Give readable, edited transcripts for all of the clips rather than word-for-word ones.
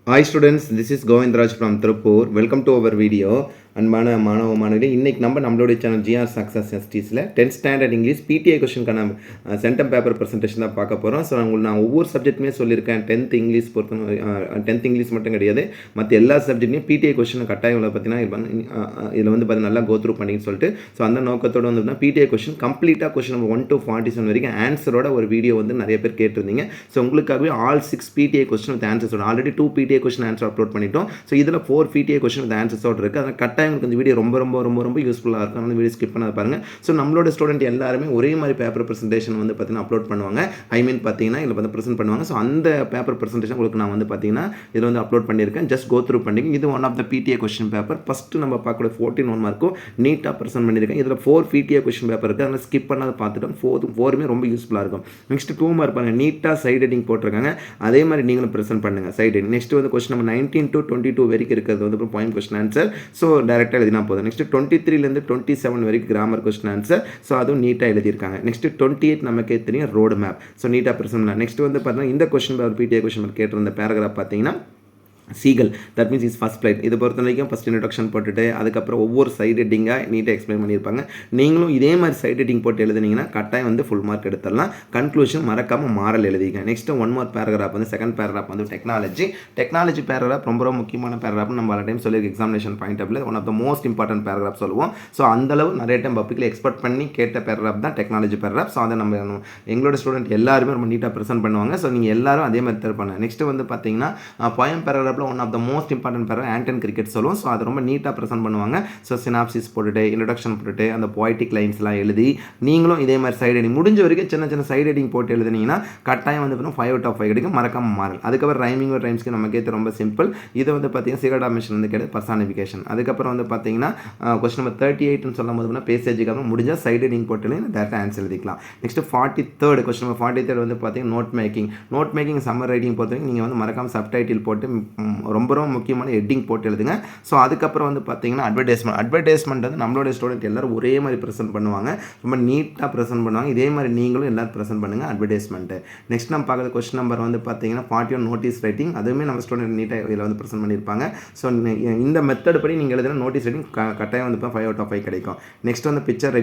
Hi students, this is Govindraj from Tirupur. Welcome to our video. அன்பான மாணவ மாணவர்களே, இன்றைக்கி நம்மளுடைய சேனல் ஜிஆர் சக்ஸஸ் எஸ்டிஸில் 10th ஸ்டாண்டர்ட் இங்கிலீஷ் பிடிஐ கொஷனுக்கான சென்டம் பேப்பர் ப்ரெசன்டேஷன் தான் பார்க்க போகிறோம். ஸோ நான் ஒவ்வொரு சப்ஜெக்ட்டுமே சொல்லியிருக்கேன். 10th இங்கிலீஷ் பொறுத்த 10th இங்கிலீஷ் மட்டும் கிடையாது, மற்ற எல்லா சப்ஜெக்ட்லையும் பிடிஐ கொஷின் கட்டாயம் பார்த்தீங்கன்னா இதில் வந்து பார்த்தீங்கன்னா நல்லா கோத்ரூ பண்ணின்னு சொல்லிட்டு ஸோ அந்த நோக்கத்தோடு வந்து பிடிஐ கொஷின் கம்ப்ளீட்டாக கொஷின் நம்பர் 1 to 47 வரைக்கும் ஆன்சரோட ஒரு வீடியோ வந்து நிறைய பேர் கேட்டிருந்தீங்க. ஸோ உங்களுக்காகவே ஆல் 6 பிடிஐ கொஷின் வித் ஆன்சர்ஸோட already 2 PTI question answer upload பண்ணிட்டோம். ஸோ இதில் 4 பிடிஐ கொஷின் வித் ஆன்சர்ஸோடு இருக்குது. அதை கட்டாயம் உங்களுக்கு இந்த வீடியோ ரொம்ப யூஸ்ஃபுல்லாக இருக்கும். அந்த வீடியோ ஸ்கிப் பண்ணாத பாருங்கள். ஸோ நம்மளோட ஸ்டூடெண்ட் எல்லாருமே ஒரே மாதிரி பேப்பர் ப்ரெசன்டேஷன் வந்து பார்த்தீங்கன்னா அப்லோட் பண்ணுவாங்க. பார்த்தீங்கன்னா இதில் வந்து ப்ரெசென்ட் பண்ணுவாங்க. ஸோ அந்த பேப்பர் ப்ரெசன்டேஷன் உங்களுக்கு நான் வந்து பார்த்தீங்கன்னா இதில் வந்து அப்லோட் பண்ணியிருக்கேன். ஜஸ்ட் கோ த்ரூ பண்ணிங்க. இது one of the PTA question paper. First நம்ம பார்க்கக்கூடிய 14 1 மார்க்கும் நீட்டாக ப்ரெசென்ட் பண்ணியிருக்கேன். இதில் 4 பிடிஏ கொஸ்டின் பேப்பர் இருக்குது. அதனால் ஸ்கிப் பண்ணாத பார்த்துட்டோம். 4மே ரொம்ப யூஸ்ஃபுல்லாக இருக்கும். நெக்ஸ்ட் 2 மார்க் பாருங்கள், நீட்டாக சைட் ஹெட்டிங் போட்டிருக்காங்க. அதே மாதிரி நீங்களும் ப்ரெசென்ட் பண்ணுங்கள் சைட் ஹெட்டிங். நெக்ஸ்ட் வந்து கொஸ்டின் நம்பர் 19 to 22 வரைக்கும் இருக்கிறது வந்து பாயிண்ட் கொஸ்டின் ஆன்சர். ஸோ டேரெக்டாக எழுதினா போதும். நெக்ஸ்ட் 23 27 வரைக்கும் கிராமர் கொஸ்டின் ஆன்சர். ஸோ அதுவும் நீட்டாக எழுதியிருக்காங்க. நெக்ஸ்ட் 28 நமக்கே தெரியும் ரோடு மேப். ஸோ நீட்டாக ப்ரெசென்ட். நெக்ஸ்ட் வந்து பார்த்தீங்கன்னா இந்த கொஸ்டின் பேப்பர் பிடிஏ கொஸ்டின் கேட்டிருந்த பேராகிராஃப் பார்த்தீங்கன்னா seagull, that means is first flight. இதை பொறுத்த வரைக்கும் ஃபஸ்ட் இன்ட்ரடக்ஷன் போட்டுட்டு அதுக்கப்புறம் ஒவ்வொரு சைட் ஹெட்டிங்காக நீட்டாக எக்ஸ்பிளைன் பண்ணியிருப்பாங்க. நீங்களும் இதே மாதிரி சைட் ஹெட்டிங் போட்டு எழுதுனீங்கன்னா கட்டாயம் வந்து ஃபுல் மார்க் எடுத்துடலாம். கன்க்ளூஷன் மறக்காமல் மாறல் எழுதிங்க. நெக்ஸ்ட் 1 more பேராகிராஃப் வந்து செகண்ட் பேராகிராஃப் வந்து டெக்னாலஜி பேராகிராஃப் ரொம்ப முக்கியமான பேராகிராஃப். நம்ம பல டைம் சொல்லி examination point of one of the most important paragraph சொல்லுவோம். ஸோ அந்தளவு நிறைய டைம் பப்ளிக்கில் எக்ஸ்பெக்ட் பண்ணி கேட்ட பேராகிராஃப் தான் டெக்னாலஜி பேராகிராஃப். ஸோ அதை நம்ம எங்களோட ஸ்டூடெண்ட் எல்லாருமே ரொம்ப நீட்டாக ப்ரெசென்ட் பண்ணுவாங்க. ஸோ நீங்கள் எல்லாரும் அதே மாதிரி தருப்பாங்க. நெக்ஸ்ட் வந்து பார்த்தீங்கன்னா போயம் பேராகிராஃபில் one of the most important பேர் ஆண்டன் கிரிக்கெட் சொல்லுவோம். ஸோ அது ரொம்ப நீட்டாக ப்ரெசென்ட் பண்ணுவாங்க. ஸோ சினாப்சிஸ் போட்டுட்டு இன்ட்ரடக்ஷன் போட்டுட்டு அந்த போய்டிக் லைன்ஸ்லாம் எழுதி நீங்களும் இதே மாதிரி சைட் ஹெட்டிங் முடிஞ்ச வரைக்கும் சின்ன சைட் ஹெட்டிங் போட்டு எழுதுனீங்கன்னா கட்டாயம் வந்து 5 out of 5 கிடைக்கும். மறக்காம மாறல். அதுக்கப்புறம் ரைமிங் ரைம்ஸ்க்கு நம்ம கேட்டு ரொம்ப சிம்பிள். இது வந்து பார்த்தீங்கன்னா சிகடாமிஷன் வந்து கேட்டு பர்சானிஃபிகேஷன். அதுக்கப்புறம் வந்து பார்த்தீங்கன்னா கொஸ்டின் நம்பர் 38 சொல்லும் போது பேசேஜுக்கு அப்புறம் முடிஞ்சால் சைட் ஹெட்டிங் போட்டு டேரக்டாக ஆன்சர் எழுதிக்கலாம். நெக்ஸ்ட் 43 கொஸ்டின் நம்பர் 43 வந்து பார்த்தீங்கன்னா நோட் மேக்கிங் சம்மர் ரைட்டிங் பொறுத்தவரைக்கும் நீங்கள் வந்து மறக்காம சப்டைட்டில் போட்டு ரொம்ப முக்கியமான ஹெட்டிங் போட்டு எழுதுங்க. ஸோ அதுக்கப்புறம் வந்து பார்த்தீங்கன்னா அட்வர்டைஸ்மெண்ட் வந்து நம்மளுடைய ஸ்டூடெண்ட் எல்லாரும் ஒரே மாதிரி ப்ரெசென்ட் பண்ணுவாங்க. ரொம்ப நீட்டாக ப்ரெசென்ட் பண்ணுவாங்க. இதே மாதிரி நீங்களும் எல்லாரும் ப்ரெசென்ட் பண்ணுங்கள் அட்வர்டைஸ்மெண்ட்டு. நெக்ஸ்ட் நம்ம பார்க்குற கொஸ்டின் நம்பர் வந்து பார்த்தீங்கன்னா 41 நோட்டீஸ் ரைட்டிங். அதுவுமே நம்ம ஸ்டூடெண்ட் நீட்டாக இதில் வந்து ப்ரெசென்ட் பண்ணியிருப்பாங்க. ஸோ இந்த மெத்தட் படி நீங்கள் எழுதுனா நோட்டீஸ் ரைட்டிங் கட்டாயம் வந்து 5 out of 5 கிடைக்கும். நெக்ஸ்ட் வந்து பிக்சர்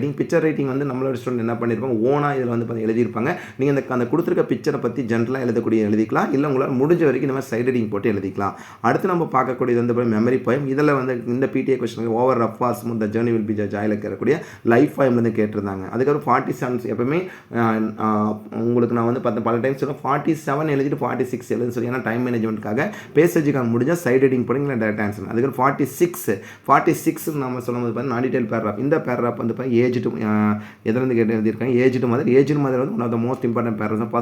ரைட்டிங் வந்து நம்மளோட ஸ்டூடெண்ட் என்ன பண்ணியிருப்பாங்க, ஓனாக இதில் வந்து எழுதியிருப்பாங்க. நீங்கள் அந்த கொடுத்துருக்க பிக்சரை பற்றி ஜென்ரலாக எழுதிக்கலாம். இல்லை உங்களால் முடிஞ்ச வரைக்கும் இந்த மாதிரி சைட் ஹெட்டிங் போட்டு எழுதிக்கலாம். அடுத்து நம்ம பார்க்கக்கூடியது வந்து மெமரி போயம். இதில் வந்து இந்த PTA question over rough or smooth the journey will be ஜாயில் இருக்கக்கூடிய லைஃப் போயம்லேருந்து கேட்டிருந்தாங்க. அதுக்கப்புறம் 47 எப்பவுமே உங்களுக்கு நான் வந்து பல டைம்ஸ் சொல்லுவேன் 47 எழுதிட்டு 46 எழுதுன்னு சொல்லி, ஏன்னா டைம் மேனேஜ்மெண்ட்டுக்காக பேசேஜுக்காக முடிஞ்சால் சைட் ஹெட்டிங் போடுங்க டேரக்ட் ஆன்சர். அதுக்கப்புறம் 46 நம்ம சொல்லும்போது பார்த்தீங்கன்னா நான் டீடைல் பேராகிராஃப். இந்த பேராகிராஃப் வந்து ஏஜ் டு எதுலேருந்து கேட்டு எழுதியிருக்காங்க, ஏஜ் டு மதர் வந்து one of the most important paragraph.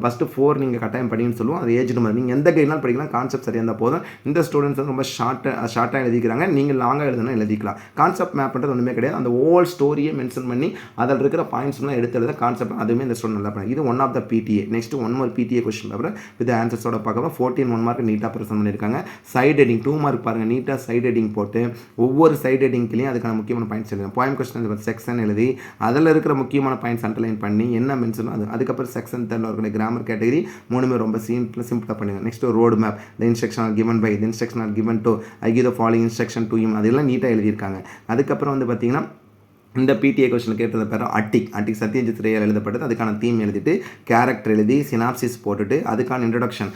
First 4 நீங்கள் கட்டாயம் படின்னு சொல்லுவோம். அது ஏஜ் டு மதர். நீங்கள் எந்த கைட்லாம் படிக்கலாம், கான்செப்ட் சரியாக இருந்தால் போதும். இந்த ஸ்டூடெண்ட்ஸ் வந்து ரொம்ப ஷார்ட்டாக எழுதிக்கிறாங்க. நீங்கள் லாங்காக எழுதுனா எழுதிக்கலாம். கான்செப்ட் மேப் பண்ணுறது ஒன்றுமே கிடையாது. அந்த ஹோல் ஸ்டோரியை மென்ஷன் பண்ணி அதில் இருக்கிற பாயிண்ட்ஸ்லாம் எடுத்து எழுத கான்செப்ட் அதுவுமே இந்த ஸ்டூடெண்ட் நல்லா பண்ணி. இது one of the PTA. Next 1 more PTA question paper with ஆன்சர்ஸோட பார்க்கலாம். 14 1 மார்க் நீட்டாக ப்ரெசென்ட் பண்ணியிருக்காங்க. சைட் ஹெட்டிங் 2 மார்க் பாருங்கள், நீட்டாக சைட் ஹெட்டிங் போட்டு ஒவ்வொரு சைட் ஹெட்டிங்லையும் அதுக்கான முக்கியமான பாயிண்ட்ஸ் எழுதுங்க. போயம் கொஸ்டின் செக்ஷன் எழுதி அதில் இருக்கிற முக்கியமான பாயிண்ட்ஸ் அண்டர்லைன் பண்ணி என்ன மென்ஷன் அதுக்கப்புறம் செக்ஷன் 10 இருக்கிற கிராமர் கேட்டகரி 3மே ரொம்ப சிம்பிளாக பண்ணுங்கள். Next road map. The instruction are given by, the instruction are given to, I give the following instruction to him. அதெல்லாம் நீட்டாக எழுதியிருக்காங்க. அதுக்கப்புறம் வந்து பார்த்தீங்கன்னா இந்த பிடிஏ கொஸ்டின் கேட்டது பேர் அட்டிக் சத்யஜித் ரேயால் எழுதப்பட்டது. அதுக்கான தீம் எழுதிட்டு கேரக்டர் எழுதி சினாப்சிஸ் போட்டுட்டு அதுக்கான இன்ட்ரடக்ஷன்.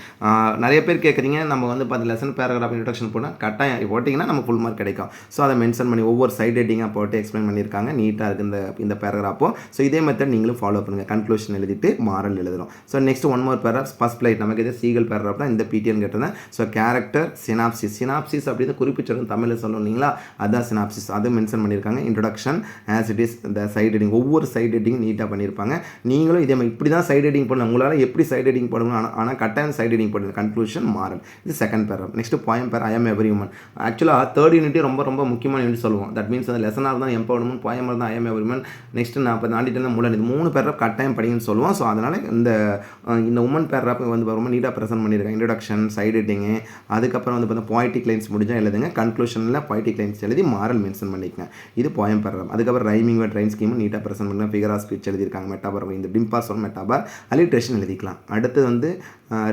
நிறைய பேர் கேட்குறீங்க, நம்ம வந்து 10 லெசன் பேராகிராஃப் இன்ட்ரடக்ஷன் போனால் கட்டாயம் போட்டிங்கன்னா நம்ம ஃபுல் மார்க் கிடைக்கும். ஸோ அதை மென்ஷன் பண்ணி ஒவ்வொரு சைட் ஹெட்டிங்காக போட்டு எக்ஸ்பிளைன் பண்ணியிருக்காங்க. நீட்டாக இருக்குது இந்த பேராகிராஃபோ. ஸோ இதே மெத்தட் நீங்களும் ஃபாலோ பண்ணுங்கள். கன்க்ளூஷன் எழுதிட்டு மாரல் எழுதுறோம். So next 1 more paragraph first flight. நமக்கு இது சீகல் பேராகிராஃப் தான் இந்த பிடிஎன்னு கேட்டிருந்தேன். ஸோ கேரக்டர் சினாப்சிஸ் அப்படின்னு குறிப்பிச்சிடும் தமிழில் சொல்லணும் இல்லைங்களா, அதுதான் சினாப்சிஸ். அது மென்ஷன் பண்ணியிருக்காங்க. இன்ட்ரடக்ஷன் ஆஸ் இட் இஸ் இந்த சைட் ஹெட்டிங் ஒவ்வொரு சைட் ஹெட்டிங் நீட்டாக பண்ணியிருப்பாங்க. நீங்களும் இதே மாதிரி இப்படி தான் சைட் ஹெட்டிங் பண்ணலாம். உங்களால் எப்படி சைட் ஹெட்டிங் போடணும், ஆனால் கட்டாயம் சைட் ஹெட்டிங் போடுங்க. கன்க்ளூஷன் மாறல். இது செகண்ட் பேராகிராஃப். நெக்ஸ்ட் போயம் பேர் ஐ எம் எவ்ரி உமன். ஆக்சுவலாக தேர்ட் யூனிட் ரொம்ப முக்கியமான யூனிட் சொல்லுவோம். தட் மீன்ஸ் அந்த லெசனாக தான் எம்பவர்மெண்ட், போயம் தான் I am every woman. Next நான் இப்போ நாண்டிட்டு தான் முன்னாடி 3 பேராகிராஃப் கட்டாயம் படிங்கன்னு சொல்லுவோம். ஸோ அதனால் இந்த உமன் பேராகிராஃப் வந்து ரொம்ப நீட்டாக ப்ரெசென்ட் பண்ணியிருக்காங்க. இன்ட்ரடக்ஷன், சைட் ஹெட்டிங்கு, அதுக்கப்புறம் வந்து பார்த்தா போய்டிக் லைன்ஸ் முடிஞ்சால் எழுதுங்க. கன்க்ளூஷனில் போய்டிக் லைன்ஸ் எழுதி மாரல் மென்ஷன் பண்ணிக்கங்க. இது போயம் பேராகிராஃப். அதுக்கப்புறம் ரைமிங் ட்ரைன் ஸ்கீமும் நீட்டாக ப்ரெசென்ட் பண்ணுங்க. ஃபிகர் ஆஃப் ஸ்பீச் எழுதியிருக்காங்க. மெட்டாபார் இந்த டிம்பாஸ் மெட்டாபார் அலிட்ரேஷன் எழுதிக்கலாம். அடுத்து வந்து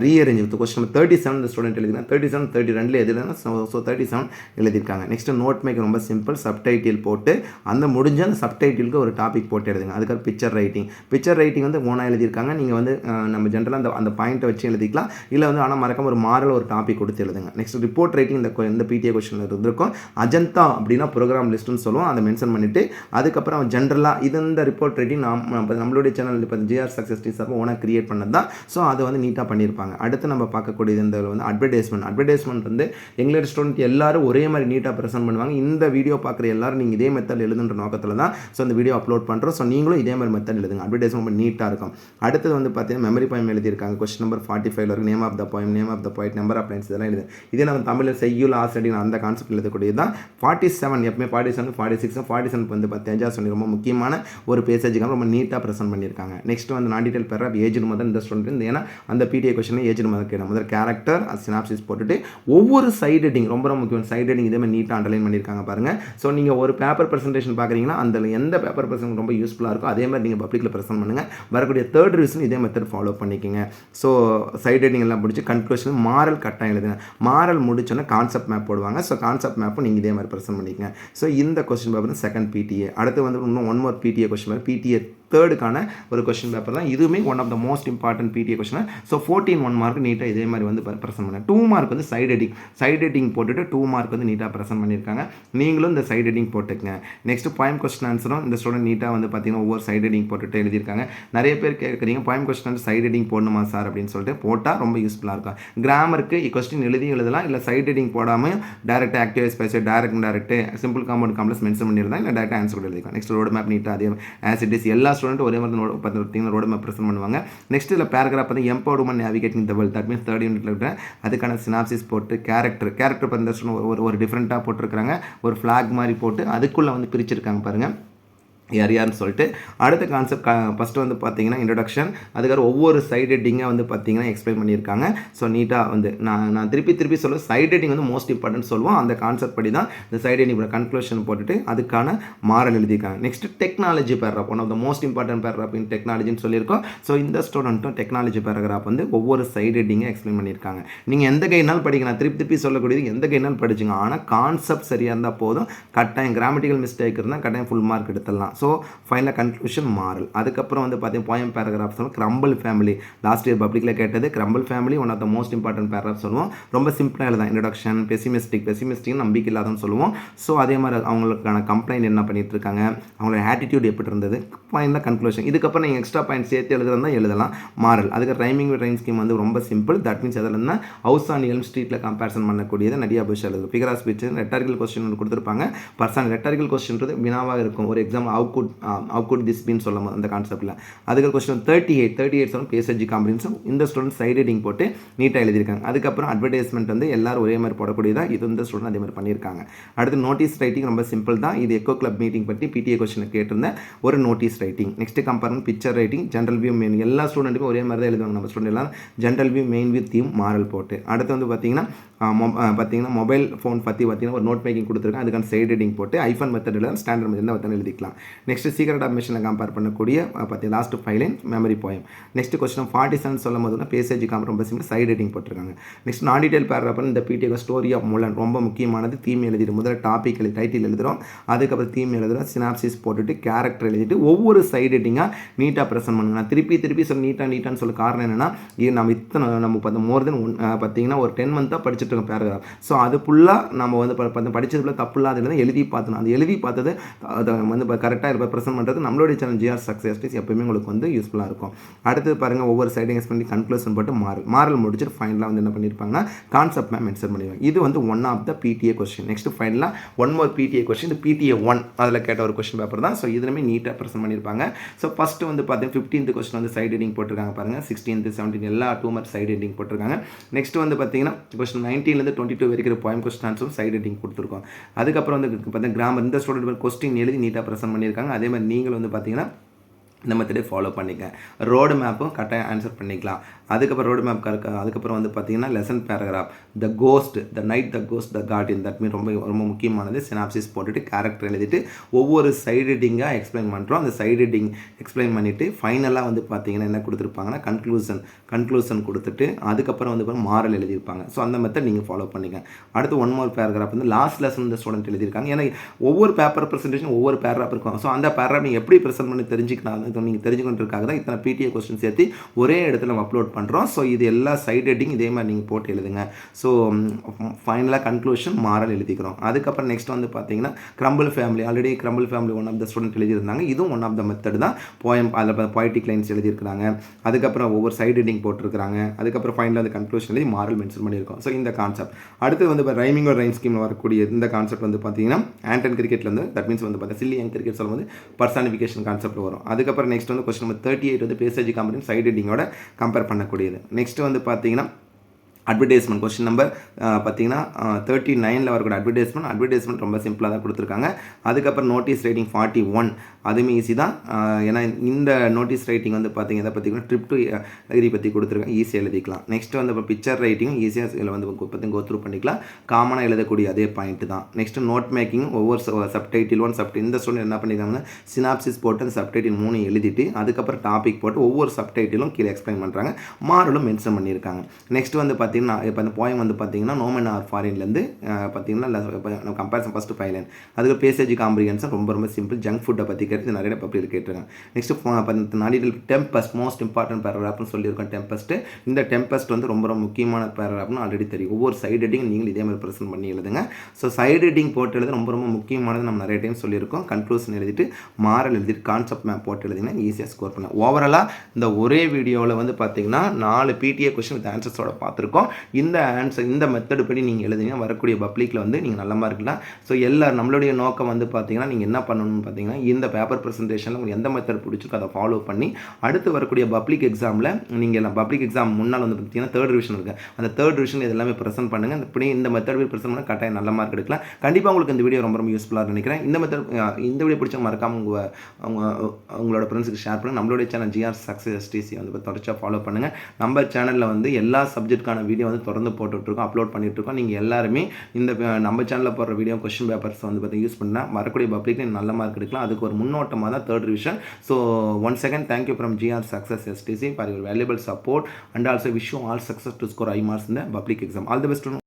ரீஅரேஞ்ச் வித் கொஸ்டின் நம்பர் 37 இந்த ஸ்டூடெண்ட் எழுதிருக்காங்க. 37 32 எழுதிருக்காங்க. ஸோ 37 எழுதியிருக்காங்க. நெக்ஸ்ட் நோட் மேக் ரொம்ப சிம்பிள், சப்டைட்டில் போட்டு அந்த முடிஞ்ச அந்த சப்டைட்டிலுக்கு ஒரு டாபிக் போட்டு எழுதுங்க. அதுக்கப்புறம் பிக்சர் ரைட்டிங் வந்து ஓனாக எழுதியிருக்காங்க. நீங்கள் வந்து நம்ம ஜென்ரலாக அந்த பாயிண்ட்டை வச்சு எழுதிக்கலாம், இல்லை வந்து ஆனால் மறக்காம ஒரு மாரல் ஒரு டாபிக் கொடுத்து எழுதுங்க. நெக்ஸ்ட் ரிப்போர்ட் ரைட்டிங் இந்த பிடிஏ கொஸ்டின் இருந்திருக்கும். அஜந்தா அப்படின்னா ப்ரோக்ராம் லிஸ்ட்டுன்னு சொல்லுவோம், அதை மென்ஷன் பண்ணிவிட்டு அதுக்கப்புறம் ஜென்ரலாக இது இந்த ரிப்போர்ட் ரைட்டிங் நம்மளுடைய சேனல் இப்போ ஜிஆர் சக்ஸஸ் டீம் சார்பாக ஓனாக கிரியேட் பண்ணது தான். ஸோ அதை வந்து நீட்டாக பண்ணியிருப்பாங்க. அடுத்து நம்ம பார்க்கக்கூடியது இந்த வந்து அட்வர்டைஸ்மெண்ட் வந்து எங்களோட ஸ்டூடெண்ட் எல்லாரும் ஒரே மாதிரி நீட்டாக ப்ரெசென்ட் பண்ணுவாங்க. இந்த வீடியோ பார்க்குற எல்லாரும் நீங்கள் இதே மெத்தட் எழுதுன்ற நோக்கத்தில் தான் ஸோ இந்த வீடியோ அப்லோட் பண்ணுறோம். ஸோ நீங்களும் இதே மாதிரி மெத்தட் எழுதுங்க. அட்வர்டைஸ்மெண்ட் ரொம்ப நீட்டாக இருக்கும். அடுத்தது வந்து பார்த்தீங்கன்னா மெமரி போயம் எழுதியிருக்காங்க. கொஸ்டின் நம்பர் 45 வரைக்கும் நேம் ஆஃப் த போய்ட், நம்பர் ஆஃப் லைன்ஸ் இதெல்லாம் எழுது. இதே நம்ம தமிழில் செய்யுள் ஆசிரியர் அந்த கான்செப்ட் எழுதக்கூடியது தான். 47 எப்பவுமே 47 46 47 வந்து 15 சொல்லி ரொம்ப முக்கியமான ஒரு பேசேஜுக்காக ரொம்ப நீட்டாக ப்ரெசென்ட் பண்ணியிருக்காங்க. நெக்ஸ்ட் வந்து நான் டீட்டெயில் பேராகிராஃப் ஏஜ் முதல் இந்த ஸ்டூடெண்ட் ஏன்னா அந்த பிடிஏ கொஸ்டின் ஏஜ் முதல் கேட்கணும். முதல் கேரக்டர் சினாப்சிஸ் போட்டுட்டு ஒவ்வொரு சைட் ஹெட்டிங் ரொம்ப முக்கியம். சைட் ஹெட்டிங் இதே மாதிரி நீட்டாக அண்டர்லைன் பண்ணியிருக்காங்க பாருங்கள். ஸோ நீங்கள் ஒரு பேப்பர் ப்ரெசன்டேஷன் பார்க்குறீங்கன்னா அந்த எந்த பேப்பர் ப்ரெசன்ட் ரொம்ப யூஸ்ஃபுல்லாக இருக்கும் அதே மாதிரி நீங்கள் பப்ளிக்கில் ப்ரெசென்ட் பண்ணுங்கள். வரக்கூடிய தேர்ட் ரிவிஷன் இதே மெத்தட் ஃபாலோ பண்ணிக்கோங்க. ஸோ சைட் ஹெட்டிங் எல்லாம் முடிச்சு கன்க்ளூஷன் மாரல் கட்டாயம் எழுதுங்க. மாரல் முடிச்சோன்னா கான்செப்ட் மேப் போடுவாங்க. ஸோ கான்செப்ட் மேப்பும் நீங்கள் இதே மாதிரி ப்ரெசென்ட் பண்ணிக்கங்க. ஸோ இந்த கொஸ்டின் பேப்பர் செகண்ட் பிடிஏ. அடுத்து வந்து இன்னும் one more PTA question paper PTA தேர்டுக்கான ஒரு கொஸ்டின் பேப்பர் தான். இதுவுமே one of the most important PTA question. So 14 1 mark நீட்டாக இதே மாதிரி வந்து ப்ரெசென்ட் பண்ணேன். 2 மார்க் வந்து சைட் ஹெட்டிங் போட்டுட்டு 2 மார்க் வந்து நீட்டாக ப்ரெசென்ட் பண்ணியிருக்காங்க. நீங்களும் இந்த சைட் ஹெட்டிங் போட்டுக்கங்க. நெக்ஸ்ட் பாயிண்ட் கொஸ்டின் ஆன்சரும் இந்த ஸ்டூடெண்ட் நீட்டாக வந்து பார்த்தீங்கன்னா ஒவ்வொரு சைட் ஹெட்டிங் போட்டுட்டு எழுதியிருக்காங்க. நிறைய பேர் கேட்குறீங்க பாயிண்ட் கொஸ்டின் சைட் ஹெட்டிங் போடணுமா சார் அப்படின்னு சொல்லிட்டு போட்டால் ரொம்ப யூஸ்ஃபுல்லாக இருக்கும். கிராமருக்கு கொஸ்டின் எழுதலாம், இல்லை சைட் ஹெட்டிங் போடாமல் டேரக்டாக active special direct simple compound complex mention பண்ணியிருந்தாங்க, இல்லை டேரக்டாக ஆன்சர் கூட எழுதிக்கலாம். நெக்ஸ்ட் ரோடு மேப் நீட்டாக அதே ஆஸ் இட் இஸ் எல்லா ஸ்டூடெண்ட் ஒரே மாதிரி பார்த்தீங்கன்னா ரோடு மேப் ப்ரெசென்ட் பண்ணுவாங்க. நெக்ஸ்ட் இதில் பேராகிராஃப் வந்து empowerment navigating the world, that means third யூனிட்ல இருக்கிற அதுக்கான சினாப்சிஸ் போட்டு கேரக்டர் ஒரு டிஃப்ரெண்ட்டாக போட்டிருக்காங்க. ஒரு ஃப்ளாக் மாதிரி போட்டு அதுக்குள்ளே வந்து பிரிச்சிருக்காங்க பாருங்கள் யார்னு சொல்லிட்டு. அடுத்த கான்செப்ட் ஃபஸ்ட்டு வந்து பார்த்தீங்கன்னா இன்ட்ரடக்ஷன், அதுக்கப்புறம் ஒவ்வொரு சைட் ஹெட்டிங்காக வந்து பார்த்தீங்கன்னா எக்ஸ்பிளைன் பண்ணியிருக்காங்க. ஸோ நீட்டாக வந்து நான் திருப்பி சொல்ல சைட் ஹெட்டிங் வந்து மோஸ்ட் இம்பார்ட்டன்ட் சொல்லுவோம். அந்த கான்செப்ட் படி தான் இந்த சைட் ஹெட்டிங் கன்க்ளூஷன் போட்டுட்டு அதுக்கான மாரல் எழுதியிருக்காங்க. Next technology paragraph, one of the most important paragraph in டெக்னாலஜின்னு சொல்லியிருக்கோம். ஸோ இந்த ஸ்டூடெண்ட்டும் டெக்னாலஜி பேராகிராஃப் வந்து ஒவ்வொரு சைட் ஹெட்டிங்கை எக்ஸ்பிளைன் பண்ணியிருக்காங்க. நீங்கள் எந்த கைனாலும் படிக்கலாம், திருப்பி சொல்லக்கூடியது எந்த கைனாலும் படிச்சுங்க. ஆனால் கான்செப்ட் சரியாக இருந்தால் போதும். கட்டாயம் கிராமட்டிக்கல் மிஸ்டேக் இருந்தால் கட்டாயம் ஃபுல் மார்க் எடுத்துடலாம். So final conclusion moral. அதுக்கப்புறம் வந்து பார்த்தீங்கன்னா போயம் பேராகிராஃப் சொல்லுவோம். கிரம்பிள் ஃபேமிலி லாஸ்ட் இயர் பப்ளிக்கில் கேட்டது. Grumble family one of the most important paragraph சொல்லுவோம். ரொம்ப சிம்பிளாக எழுதான். இன்ட்ரடக்ஷன், பெசிமிஸ்டிக் நம்பிக்கை இல்லாதன்னு சொல்லுவோம். ஸோ அதே மாதிரி அவங்களுக்கான கம்ப்ளைண்ட் என்ன பண்ணிட்டு இருக்காங்க, அவங்களோட ஆட்டிடியூட் எப்படி இருந்தது, ஃபைனல் கன்க்ளூஷன். இதுக்கப்புறம் நீங்கள் எக்ஸ்ட்ரா பாயிண்ட் சேர்த்து எழுதுறதா எழுதலாம் மாரல். அதுக்கு ரைமிங் ரைம் ஸ்கீம் வந்து ரொம்ப சிம்பிள். தட் மீன்ஸ் அதில் இருந்தால் ஹவுஸ் ஆன் எல்ம் ஸ்ட்ரீட்டில் கம்பேரிசன் பண்ணக்கூடியது நிறைய புஷ் எழுது. Figure of speech rhetorical question கொடுத்துருப்பாங்க. பர்சன் ரெட்டாரிக்கல் கொஸ்டின்றது வினாவாக இருக்கும். ஒரு example how could this be சொல்லும் அந்த கான்செப்ட்டில். அதுக்கு கொஸ்டின் 38 சொல்லும் பேசேஜ் காம்ப்ரிஹென்ஷன். இந்த ஸ்டூடெண்ட் சைட் ஹெட்டிங் போட்டு நீட்டாக எழுதியிருக்காங்க. அதுக்கப்புறம் அட்வர்டைஸ்மெண்ட் வந்து எல்லாரும் ஒரே மாதிரி போடக்கூடியதான். இது இந்த ஸ்டூடெண்ட் அதே மாதிரி பண்ணியிருக்காங்க. அடுத்து நோட்டீஸ் ரைட்டிங் ரொம்ப சிம்பிள் தான். இது எக்கோ கிளப் மீட்டிங் பற்றி பிடிஏ கொஸ்டின் கேட்டிருந்தேன் ஒரு notice writing. Next comparing picture writing, general view main. எல்லா ஸ்டூடெண்ட்டுக்கும் ஒரே மாதிரி தான் எழுதுவாங்க நம்ம ஸ்டூடெண்ட் எல்லாம். General view main with theme moral போட்டு. அடுத்து வந்து பார்த்தீங்கன்னா மொபைல் ஃபோன் பற்றி பார்த்தீங்கன்னா ஒரு நோட் மேக்கிங் கொடுத்துருக்கேன். அதுக்கான சைட் ஹெட்டிங் போட்டு ஐஃபன் மெத்தட் எழுத ஸ்டாண்டர்ட் மெத்தட் மெத்தட் எழுதிக்கலாம். நெக்ஸ்ட் சீக்ரெட் ஆஃப் மிஷனில் கம்பேர் பண்ணக்கூடிய பார்த்தீங்கன்னா last 5 line memory poem. Next question 47 சொல்லும் போது பேசேஜ் ரொம்ப சிம்பிள் சைட் ஹெட்டிங் போட்டிருக்காங்க. நெக்ஸ்ட் நான் டீட்டெயில் பேராகிராஃப் இந்த பிடிஏ ஸ்டோரி ஆஃப் முலன் ரொம்ப முக்கியமானது. தீம் எழுதிட்டு முதல்ல டாபிக் டைட்டில் எழுதுகிறோம், அதுக்கப்புறம் தீம் எழுதுகிறோம், சினாப்சிஸ் போட்டுட்டு கேரக்டர் எழுதிட்டு ஒவ்வொரு சைட் ஹெட்டிங்காக நீட்டாக ப்ரெசென்ட் பண்ணுங்க. நான் திருப்பி சொல்ல நீட்டான்னு சொல்ல காரணம் என்னென்னா நம்ம மோர் தென் பார்த்தீங்கன்னா ஒரு 10 மந்த்தாக படிச்சுட்டு இருக்கோம் பேராகிராஃப். ஸோ அது ஃபுல்லாக நம்ம வந்து படித்ததுல தப்பு இல்லாத எழுதி பார்த்தோம். அது எழுதி பார்த்தது அதை வந்து கரெக்டாக ப்ரெசென்ட் பண்ணுறது நம்மளுடைய சேனல் ஜிஆர் சக்ஸஸ் டீம் எப்பவுமே உங்களுக்கு வந்து யூஸ்ஃபுல்லாக இருக்கும். அடுத்து பாருங்கள் ஒவ்வொரு சைடிங் பண்ணி கன்க்ளூஷன் போட்டு மாரல் முடிச்சுட்டு ஃபைனலாக வந்து என்ன பண்ணியிருப்பாங்கன்னா கான்செப்ட் மேம் மென்ஷன் பண்ணிடுவாங்க. இது வந்து one of the PTA question. Next ஃபைனலாக ஒன் மோர் பிடிஏ கொஸ்டின். இது பிடிஏ 1 அதில் கேட்ட ஒரு கொஸ்டின் பேப்பர் தான். ஸோ இதுலையுமே நீட்டாக ப்ரெசென்ட் பண்ணியிருப்பாங்க. ஸோ ஃபஸ்ட்டு வந்து பார்த்தீங்கன்னா 15th கொஸ்டின் வந்து சைட் ஹெட்டிங் போட்டிருக்காங்க பாருங்கள். 16th 17 எல்லா 2 மார்க் சைட் ஹெட்டிங் போட்டிருக்காங்க. நெக்ஸ்ட் வந்து பார்த்தீங்கன்னா கொஸ்டின் 19லேருந்து 22 வரைக்கும் போயம் கொஸ்டின் ஆன்சரும் சைட் ஹெட்டிங் கொடுத்துருக்கோம். அதுக்கப்புறம் வந்து பார்த்தீங்கன்னா கிராமர் இந்த ஸ்டூடெண்ட் கொஸ்டின் எழுதி நீட்டாக ப்ரெசென்ட் பண்ணியிருக்காங்க. அதே மாதிரி நீங்கள் வந்து பார்த்தீங்கன்னா இந்த மெத்தடே ஃபாலோ பண்ணிக்க. ரோடு மேப்பும் கரெக்டாக ஆன்சர் பண்ணிக்கலாம். அதுக்கப்புறம் ரோடு மேப் அதுக்கப்புறம் வந்து பார்த்தீங்கன்னா lesson paragraph, the ghost, the night, the ghost, the guardian, that mean ரொம்ப ரொம்ப முக்கியமானது. சினாப்சிஸ் போட்டுட்டு கேரக்டர் எழுதிட்டு ஒவ்வொரு சைடு ரீடிங்காக எக்ஸ்பிளைன் பண்ணுறோம். அந்த சைடு ரீடிங் எக்ஸ்பிளைன் பண்ணிவிட்டு ஃபைனலாக வந்து பார்த்தீங்கன்னா என்ன கொடுத்துருப்பாங்கன்னா கன்க்ளூஷன் கொடுத்துட்டு அதுக்கப்புறம் வந்து மாரல் எழுதியிருப்பாங்க. ஸோ அந்த மெத்தட் நீங்கள் ஃபாலோ பண்ணிக்க. அடுத்து ஒன் மோர் பேராகிராஃப் வந்து லாஸ்ட் லெசன் இந்த ஸ்டூடெண்ட் எழுதியிருக்காங்க. ஏன்னா ஒவ்வொரு பேப்பர் ப்ரெசன்டேஷன் ஒவ்வொரு பேராகிராஃப் இருக்கும். ஸோ அந்த பேராகிராஃப் நீங்கள் எப்படி ப்ரெசென்ட் பண்ணி தெரிஞ்சுக்கலாம் நீங்கள் தெரிஞ்சுக்கிறதுக்காக தான் இத்தனை பிடிஏ கொஸ்டின் சேர்த்து ஒரே இடத்துல நம்ம அப்லோட் பண்ணுறோம். ஸோ இது எல்லா சைட் ஹெட்டிங் இதே மாதிரி நீங்கள் போட்டு எழுதுங்க. ஸோ ஃபைனலாக கன்க்ளூஷன் மாரல் எழுதிக்கிறோம். அதுக்கப்புறம் நெக்ஸ்ட் வந்து பார்த்தீங்கன்னா grumble family, already grumble family one of the student எழுதியிருந்தாங்க. இதுவும் ஒன் ஆஃப் த மெத்தட் தான். போயம் அதில் பொய்டிக் லைன்ஸ் எழுதியிருக்கிறாங்க. அதுக்கப்புறம் ஒவ்வொரு சைட் ஹெட்டிங் போட்டிருக்கிறாங்க. அதுக்கப்புறம் ஃபைனலாக அந்த கன்க்ளூஷன் எழுதி மாரல் மென்ஷன் பண்ணியிருக்கோம். ஸோ இந்த கான்செப்ட் அடுத்து வந்து இப்போ ரைமிங் ஒரு ரைம் ஸ்கீமில் வரக்கூடிய இந்த கான்செப்ட் வந்து பார்த்தீங்கன்னா ஆண்டன் கிரிக்கெட்லேருந்து, தட் மீன்ஸ் வந்து பார்த்தீங்கன்னா சில்லி யங் கிரிக்கெட் சொல்லும்போது பர்சானிஃபிகேஷன் கான்செப்ட் வரும். அதுக்கப்புறம் நெக்ஸ்ட் வந்து கொஸ்டின் நம்பர் 38 வந்து பேசேஜ் காம்பரேஷன் சைட் ஹெட்டிங்கோட கம்பேர் பண்ணக்கூடியது. நெக்ஸ்ட் வந்து பார்த்தீங்கன்னா அட்வர்டைஸ்மெண்ட் கொஸ்டின் நம்பர் பார்த்தீங்கன்னா 39 வரக்கூடிய அட்வர்டைஸ்மெண்ட் ரொம்ப சிம்பிளாக தான் கொடுத்துருக்காங்க. அதுக்கப்புறம் நோட்டீஸ் ரைட்டிங் 41 அதுவுமே ஈஸி தான். ஏன்னா இந்த நோட்டீஸ் ரைட்டிங் வந்து பார்த்தீங்கன்னா இதை பற்றிங்கன்னா ட்ரிப் டு டிகிரி பற்றி கொடுத்துருக்காங்க, ஈஸியாக எழுதிக்கலாம். நெக்ஸ்ட் வந்து இப்போ பிக்சர் ரைட்டிங் ஈஸியாக இதில் வந்து பற்றி கோத்ரூ பண்ணிக்கலாம். காமனாக எழுதக்கூடிய அதே பாயிண்ட் தான். நெக்ஸ்ட் நோட் மேக்கிங் ஒவ்வொரு சப்டைட்டில் இந்த ஸ்டூடெண்ட் என்ன பண்ணியிருக்காங்கன்னா சினாப்சிஸ் போட்டு அந்த சப்டைட்டில் 3 எழுதிட்டு அதுக்கப்புறம் டாபிக் போட்டு ஒவ்வொரு சப்டைட்டிலும் கீழே எக்ஸ்பிளைன் பண்ணுறாங்க, மாரலும் மென்ஷன் பண்ணியிருக்காங்க. நெக்ஸ்ட் வந்து பார்த்தீங்கன்னா இப்போ அந்த போயம் வந்து பார்த்தீங்கன்னா நோமன் ஆர் ஃபாரின்லேருந்து பார்த்தீங்கன்னா கம்பேரிசன் ஃபஸ்ட்டு 5 லைன். அதுக்கு பேசேஜ் காம்ப்ரிஹென்ஷன் ரொம்ப சிம்பிள். ஜங்க் ஃபுட்டை பற்றி கேட்டு நிறைய பப்ளிக் கேட்டிருக்காங்க. நெக்ஸ்ட் நாடில் டெம்பஸ்ட் மோஸ்ட் இம்பார்ட்டன்ட் பேராகிராஃப்னு சொல்லியிருக்கோம். டெம்பஸ்ட் இந்த டெம்பஸ்ட் வந்து ரொம்ப முக்கியமான பேராகிராஃப்னு ஆல்ரெடி தெரியும். ஒவ்வொரு சைடு ஹெட்டிங் நீங்கள் இதே மாதிரி ப்ரெசென்ட் பண்ணி எழுதுங்க. ஸோ சைடு ஹெட்டிங் போட்டு எழுத ரொம்ப முக்கியமானது. நம்ம நிறைய டைம் சொல்லியிருக்கோம். கன்க்ளூஷன் எழுதிட்டு மாரல் எழுதிட்டு கான்செப்ட் மேப் போட்டு எழுதிங்கன்னா ஈஸியாக ஸ்கோர் பண்ணலாம். ஓவராலாக இந்த ஒரே வீடியோவில் வந்து பார்த்தீங்கன்னா 4 பிடிஏ கொஸ்டின் வித் ஆன்சர்ஸோட பார்த்துருக்கோம். இந்த மெத்தடு படி நீங்கள் எழுதிங்கன்னா வரக்கூடிய பப்ளிக்கில் வந்து நீங்கள் நல்ல மார்க் இருக்கலாம். ஸோ நம்மளுடைய நோக்கம் வந்து பார்த்தீங்கன்னா நீங்கள் என்ன பண்ணணும்னு பார்த்தீங்கன்னா இந்த பேப்பர் ப்ரெசன்டேஷனில் உங்களுக்கு எந்த மெத்தட் பிடிச்சிருக்கோ அதை ஃபாலோ பண்ணி அடுத்து வரக்கூடிய பப்ளிக் எக்ஸாமில் நீங்கள் பப்ளிக் எக்ஸாம் முன்னால் வந்து பார்த்தீங்கன்னா 3rd டிவிஷன் இருக்குது. அந்த 3rd டிவிஷன் இதெல்லாமே ப்ரெசென்ட் பண்ணுங்கள். இப்படி இந்த மெத்தட் ப்ரெசென்ட் பண்ணால் கட்டாயம் நல்ல மார்க் எடுக்கலாம். கண்டிப்பாக உங்களுக்கு இந்த வீடியோ ரொம்ப யூஸ்ஃபுல்லாக நினைக்கிறேன். இந்த வீடியோ பிடிச்ச மறக்காம உங்களோட ஃப்ரெண்ட்ஸுக்கு ஷேர் பண்ணுங்கள். நம்மளுடைய சேனல் ஜிஆர் சக்ஸஸ் எஸ்டிசி வந்து தொடர்ச்சியாக ஃபாலோ பண்ணுங்கள். நம்ம சேனலில் வந்து எல்லா சப்ஜெக்ட்கான வீடியோ வந்து தொடர்ந்து போட்டுட்ருக்கோம், அப்லோட் பண்ணிட்டுருக்கோம். நீங்கள் எல்லாருமே இந்த நம்ம சேனலில் போடுற வீடியோ கொஸ்டின் பேப்பர்ஸ் வந்து பார்த்தீங்கன்னா யூஸ் பண்ணால் வரக்கூடிய பப்ளிக் நல்ல மார்க் எடுக்கலாம். அதுக்கு ஒரு முன்னோட்டமாக தான் 3rd division. So once again thank you from GR Success STC for your valuable support and also wish you all success to score high marks in the public exam. All the best.